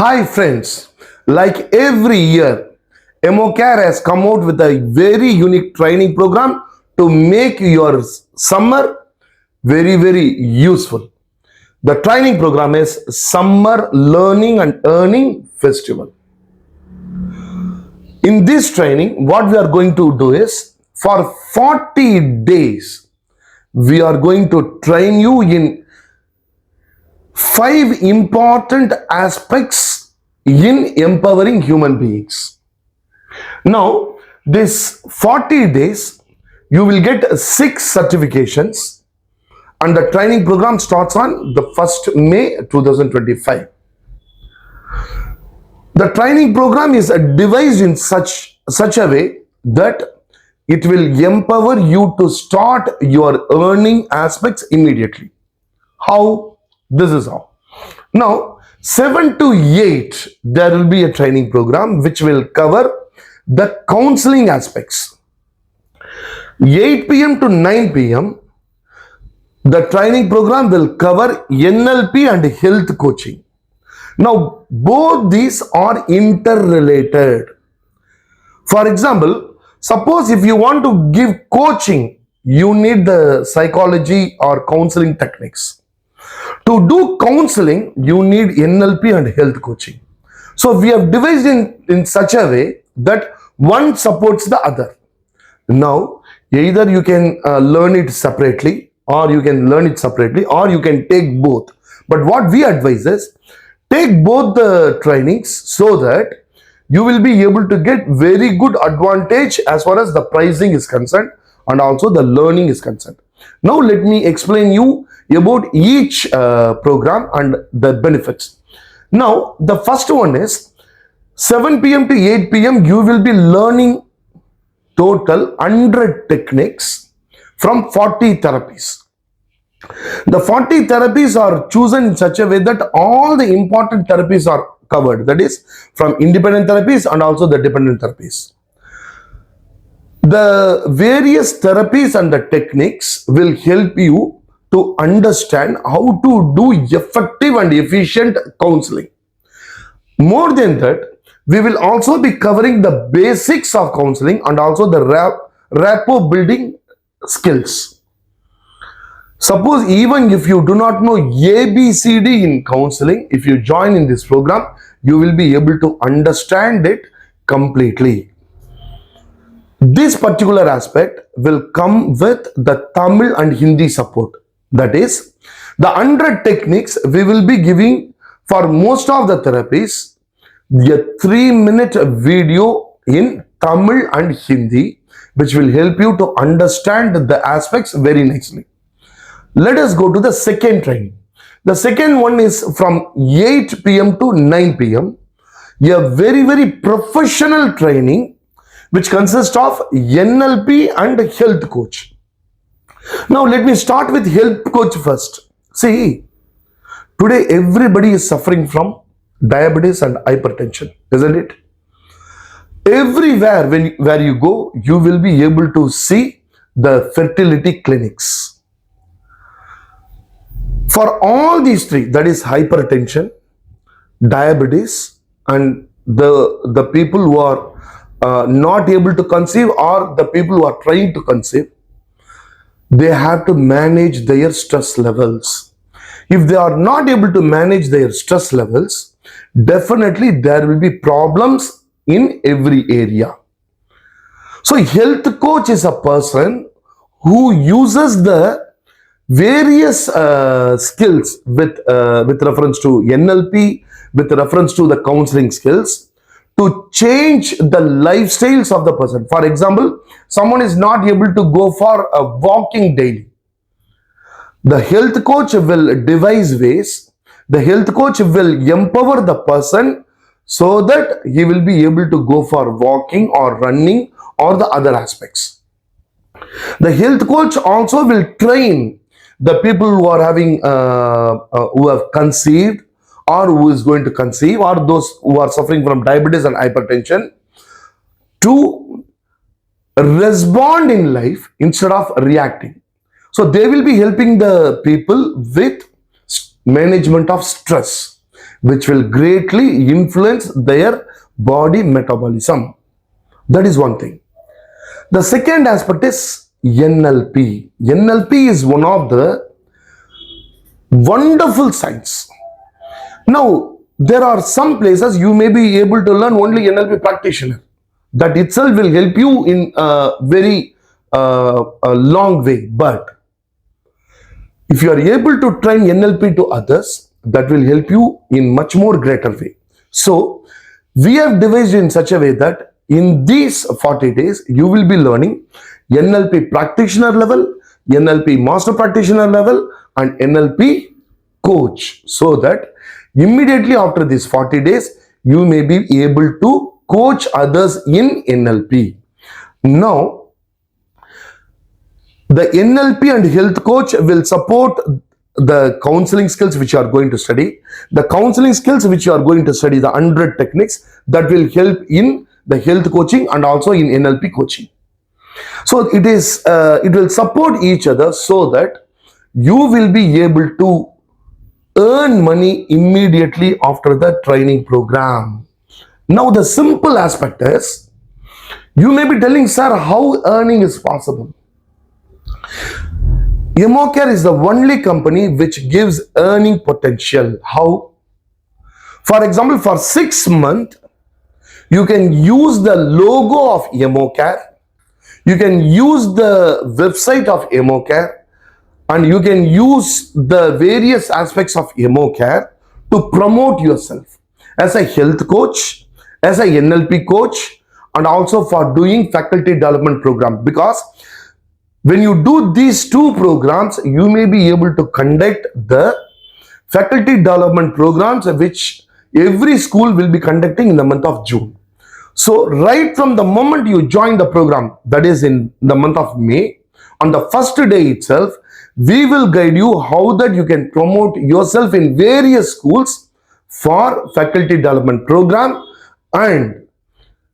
Hi friends, like every year, Emocare has come out with a very unique training program to make your summer very useful. The training program is Summer Learning and Earning Festival. In this training, what we are going to do is for 40 days, we are going to train you in 5 important aspects in empowering human beings. Now, this 40 days, you will get 6 certifications, and the training program starts on the 1st May 2025. The training program is devised in such a way that it will empower you to start your earning aspects immediately. How? This is how. Now, 7 to 8, there will be a training program which will cover the counseling aspects. 8 p.m. to 9 p.m., the training program will cover NLP and health coaching. Now, both these are interrelated. For example, suppose if you want to give coaching, you need the psychology or counseling techniques. To do counseling, you need NLP and health coaching. So we have devised in such a way that one supports the other. Now, either you can learn it separately, or you can learn it separately, or you can take both. But what we advise is, take both the trainings so that you will be able to get very good advantage as far as the pricing is concerned and also the learning is concerned. Now let me explain you about each program and the benefits. Now the first one is 7 p.m. to 8 p.m. you will be learning total 100 techniques from 40 therapies. The 40 therapies are chosen in such a way that all the important therapies are covered. That is from independent therapies and also the dependent therapies. The various therapies and the techniques will help you to understand how to do effective and efficient counseling. More than that, we will also be covering the basics of counseling and also the rapport building skills. Suppose even if you do not know ABCD in counseling, if you join in this program, you will be able to understand it completely. This particular aspect will come with the Tamil and Hindi support. That is, the 100 techniques we will be giving for most of the therapies, a 3-minute video in Tamil and Hindi, which will help you to understand the aspects very nicely. Let us go to the second training. The second one is from 8 p.m. to 9 p.m. A very professional training which consists of NLP and health coach. Now let me start with health coach first. See, today everybody is suffering from diabetes and hypertension, isn't it? Everywhere where you go, you will be able to see the fertility clinics. For all these three, that is hypertension, diabetes, and the people who are not able to conceive or the people who are trying to conceive, they have to manage their stress levels. If they are not able to manage their stress levels, definitely there will be problems in every area. So health coach is a person who uses the various skills with reference to NLP, with reference to the counseling skills, to change the lifestyles of the person. For example, someone is not able to go for a walking daily. The health coach will devise ways. The health coach will empower the person so that he will be able to go for walking or running or the other aspects. The health coach also will train the people who are having, who have conceived or who is going to conceive, or those who are suffering from diabetes and hypertension, to respond in life instead of reacting. So they will be helping the people with management of stress, which will greatly influence their body metabolism. That is one thing. The second aspect is NLP. NLP is one of the wonderful science. Now, there are some places you may be able to learn only NLP practitioner. That itself will help you in a very a long way. But if you are able to train NLP to others, that will help you in much more greater way. So, we have devised in such a way that in these 40 days, you will be learning NLP practitioner level, NLP master practitioner level, and NLP coach, so that immediately after these 40 days, you may be able to coach others in NLP. Now, the NLP and health coach will support the counseling skills which you are going to study. The counseling skills which you are going to study, the 100 techniques that will help in the health coaching and also in NLP coaching. So it will support each other so that you will be able to earn money immediately after the training program. Now the simple aspect is, you may be telling, sir, how earning is possible? Emocare is the only company which gives earning potential. How? For example, for 6 months, you can use the logo of Emocare, you can use the website of Emocare, and you can use the various aspects of Emocare to promote yourself as a health coach, as a NLP coach, and also for doing faculty development program. Because when you do these two programs, you may be able to conduct the faculty development programs which every school will be conducting in the month of June. So right from the moment you join the program, that is in the month of May, on the first day itself, we will guide you how that you can promote yourself in various schools for faculty development program, and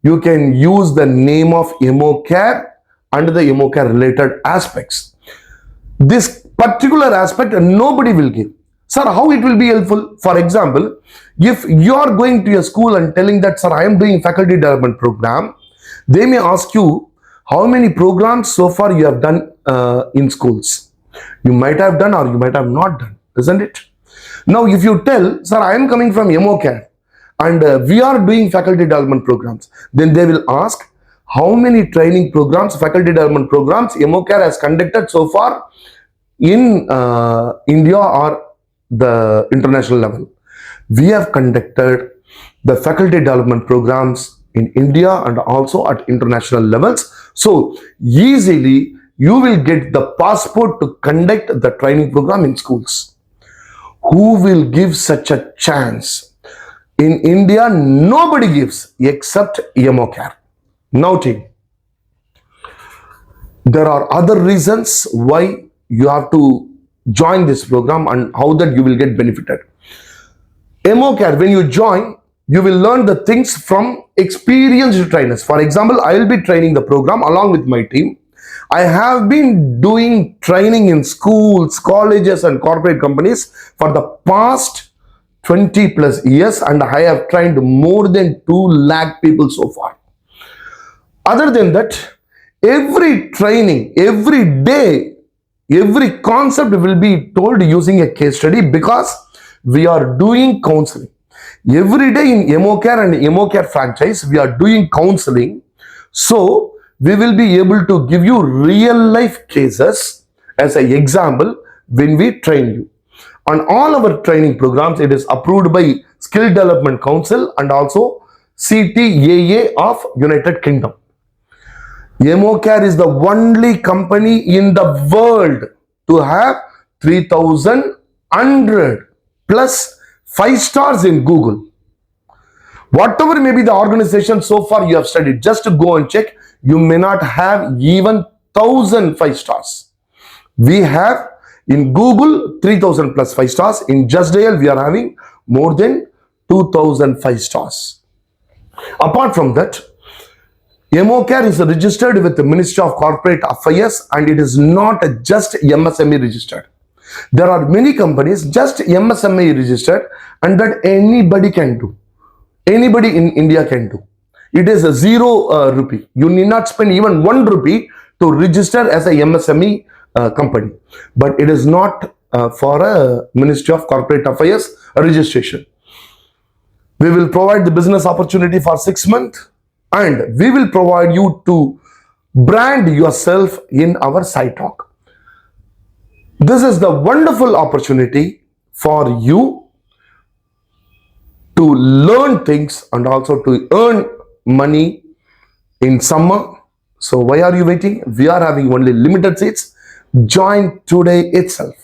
you can use the name of Emocare and the Emocare related aspects. This particular aspect nobody will give. Sir, how it will be helpful? For example, if you are going to a school and telling that, sir, I am doing faculty development program, they may ask you, how many programs so far you have done in schools? You might have done or you might have not done, isn't it? Now, if you tell, sir, I am coming from Emocare and we are doing faculty development programs, then they will ask, how many training programs, faculty development programs Emocare has conducted so far in India or the international level? We have conducted the faculty development programs in India and also at international levels. So easily you will get the passport to conduct the training program in schools. Who will give such a chance? In India, nobody gives except Emocare. Now, team, there are other reasons why you have to join this program and how that you will get benefited. Emocare, when you join, you will learn the things from experienced trainers. For example, I will be training the program along with my team. I have been doing training in schools, colleges and corporate companies for the past 20 plus years, and I have trained more than 2 lakh people so far. Other than that, every training, every day, every concept will be told using a case study, because we are doing counseling. Every day in Emocare and Emocare franchise, we are doing counseling. So, we will be able to give you real life cases as an example when we train you. On all our training programs, it is approved by Skill Development Council and also CTAA of United Kingdom. Emocare is the only company in the world to have 3,100 plus 5 stars in Google. Whatever may be the organization so far you have studied, just to go and check, you may not have even 1,000 5 stars. We have in Google 3,000 plus 5 stars. In Just Dial, we are having more than 2,000 5 stars. Apart from that, Emocare is registered with the Ministry of Corporate Affairs, and it is not just MSME registered. There are many companies just MSME registered, and that anybody can do. Anybody in India can do. It is a zero rupee. You need not spend even 1 rupee to register as a MSME company. But it is not for a Ministry of Corporate Affairs registration. We will provide the business opportunity for 6 months, and we will provide you to brand yourself in our site talk. This is the wonderful opportunity for you to learn things and also to earn money in summer. So why are you waiting? We are having only limited seats. Join today itself.